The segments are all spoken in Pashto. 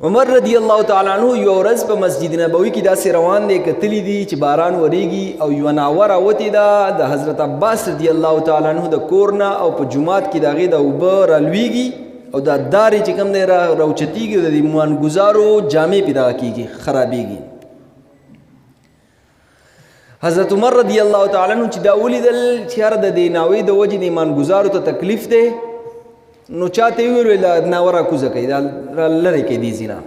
عمر رضی الله تعالی عنہ یو ورځ په مسجد نبوي کې داسې روان دی کتلی دی چې باران وریږي او یو ناوه راوتې ده د حضرت عباس رضی الله تعالی عنہ د کور نه او په جومات کې د هغې د اوبه رالویږي او دا دارې چې کوم دی راوچتېږي او د دې ایمانګزارو جامې پې دغه کېږي خرابېږي. حضرت عمر رضی الله تعالی عنہ چې دا ولیدل چې یاره د دې ناوې د وجې د ایمانګزارو ته تکلیف دی نو چاته یې ویل دا ناوه راکوزه کوي دا لرې کوي دې ځینه.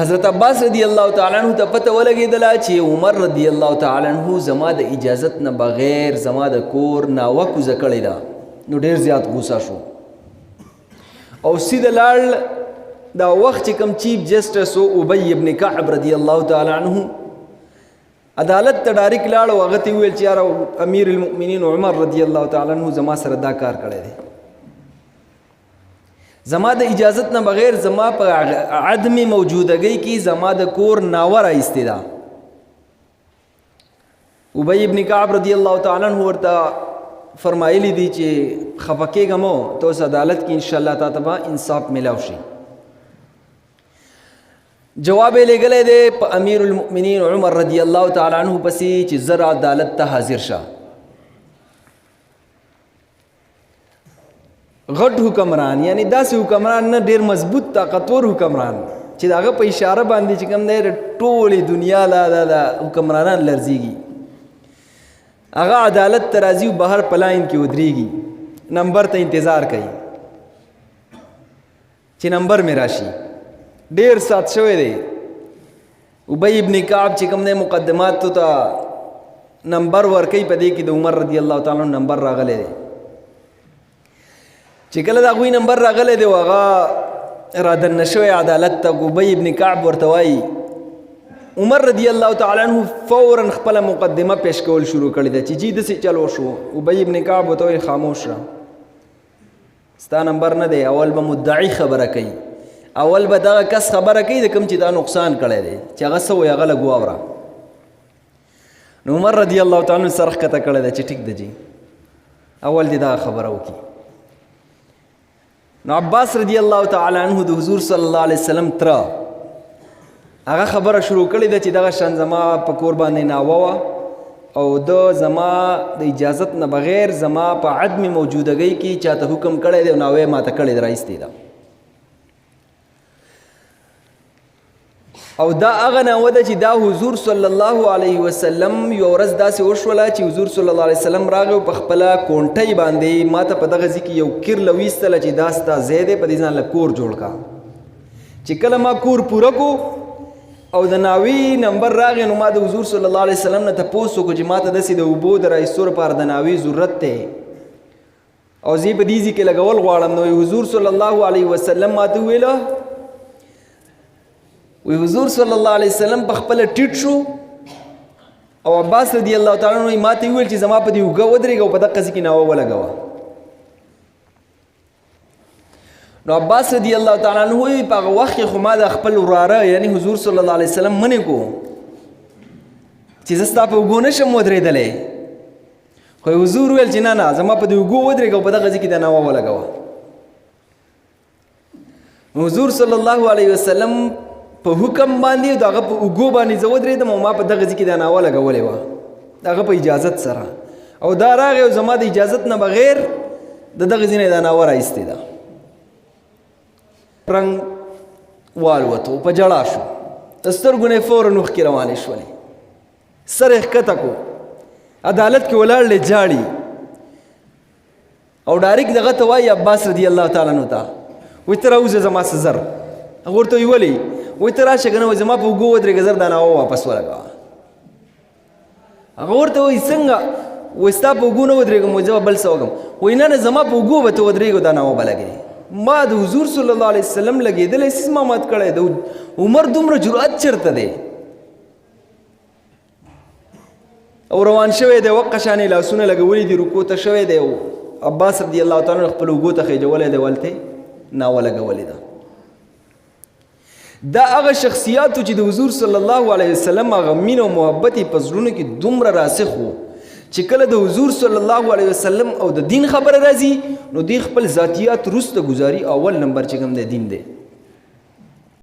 حضرت عباس رضی الله تعالی عنہ ته پته ولګېدله چې عمر رضی الله تعالی عنہ زما د اجازت نه بغیر زما د کور ناوه کوزه کړې ده نو ډېر زیات غوسه شو او سیده لاړ دا وخت چې کوم چیف جسټس و ابی ابن کعب رضی الله تعالی عنہ عدالت ته ډایرک لاړ او هغه ته ویل چې یاره امیر المؤمنین عمر رضی الله تعالی عنہ زما سره دا کار کړی دی زما د اجازت نه بغیر زما په عدم موجودګۍ کې زما د کور ناوه رایستې ده. ابی ابن کعب رضی الله تعالی عنہ ورته فرمایلی دي چې خفه کېږه مو ته اوس عدالت کې انشاءالله تا ته به انصاف میلاو شي. جواب یې لېږلی دی په امیر المؤمنین عمر رضی الله تعالی عنہ پسې چې زر عدالت ته حاضر شه. غټ حکمران یعنی داسې حکمران نه ډېر مضبوط طاقتور حکمران چې د هغه په اشاره باندې چې کوم دی ټولې دنیا لا د حکمرانان لرزېږي هغه عدالت ته راځي او بهر په لاین کې ودرېږي نمبر ته انتظار کوي چې نمبر مې راشي. ډیر سات شوی دی ابی ابن کعب چې کوم دی مقدماتو ته نمبر ورکوي په دې کې د عمر رضی الله تعالی عنہ نمبر راغلی دی. چې کله د هغوی نمبر راغلی دی او هغه رادنه شوی عدالت ته ابی ابن کعب ورته وایي عمر رضی الله تعالی عنہ فورا خپله مقدمه پیش کول شروع کړې ده چې جی داسې چل وشو. ابی ابن کعب ورته وایي خاموش شه ستا نمبر نه دی اول به مدعي خبره کوي اول به دغه کس خبره کوي د کوم چې دا نقصان کړی دی چې هغه څه وایي هغه لږ واوره. نو عمر رضی الله تعالی عنہ سر ښکته کړی دی چې ټیک ده جي اول دې دغه خبره وکړي. نو عباس رضی الله تعالی عنہ د حضور صلی الله علیه وسلم تره هغه خبره شروع کړې ده چې دغه شان زما په کور باندې ناوه وه او د زما د اجازت نه بغیر زما په عدم موجودګۍ کې چاته حکم کړی دی او ناوه یې ماته کړې ده رایستې ده او دا هغه ناوه ده چې دا حضور صلی الله علیه وسلم یو ورځ داسې وشوله چې حضور صلی الله علیه وسلم راغی او په خپله کونټۍ باندې ما ته په دغه ځای کې یو کیر لویستله چې دا ستا ځای دی په دې ځان له کور جوړ کا. چې کله ما کور پوره کو او د ناوی نمبر راغی نو ما د حضور صلی الله علیه وسلم نه تپوس وکړو چې ما ته داسې د اوبو د رایستو لپاره د ناوی ضرورت دی او زه یې په دې ځای کې لګول غواړم. نو حضور صلی الله علیه وسلم ما ته وویله وی حضور صلی الله علیه وسلم په خپله ټیټ شو او عباس رضی الله تعالی عنہ ما ته وویل چې زما په دې اوږه ودرېږه او په دغه ځای کې ناوه ولګوه. نو عباس رضی الله تعالی عنہ وی په هغه وخت کې خو ما د خپل وراره یعنی حضور صلی الله علیه وسلم منې کو چې زه ستا په اوږو نشم ودرېدلی خو حضور ویل چې نه نه زما په دې اوږو ودرېږه او په دغه ځای کې د ناوه ولګوه. حضور صلی الله علیه وسلم په حکم باندې دغه په اوږو باندې زه ودرېدم او ما په دغه ځای کې دا ناوه لګولې وه د هغه په اجازت سره او دا راغی او زما د اجازت نه بغیر د دغه ځای نه دا ناوه رایستې ده. رنګ والوتو په جړا شو د سترګو نه یې فورا اوښکې روانې شولې سر یې ښکته کو عدالت کې ولاړ دی جاړي او ډایرک دغه ته وایي عباس رضی الله تعالی عنہ ته وایي ته راوځه زما څه زر هغه ورته وایي ولې وایي ته راشه که نه وایي زما په اوږو ودرېږه زر دا ناوه واپس ولګوه. هغه ورته وایي څنګه وایي ستا په اوږو نه ودرېږم وایي زه به بل څه وکړم وایي نه نه زما په اوږو به ته ودرېږې دا ناوه به لګوې ما د حضور صلی الله علیه وسلم لګېدلی سیس ما مات کړی د عمر دومره جرأت چېرته دی او روان شوی دی وقه شانې لاسونه لګولي دي رکو ته شوی دی او عباس رضی الله تعالی عنہ خپل اوږو ته خېجولی دی ولته ناوه لګولې ده. دا هغه شخصیاتو چې د حضور صلی الله علیه وسلم هغه مینه او محبت یې په زړونو کې دومره راسخ و چې کله د حضور صلی الله علیه وسلم او د دین خبره راځي نو دی خپل ذاتیات وروسته ګزاري. اول نمبر چې کوم د دین دی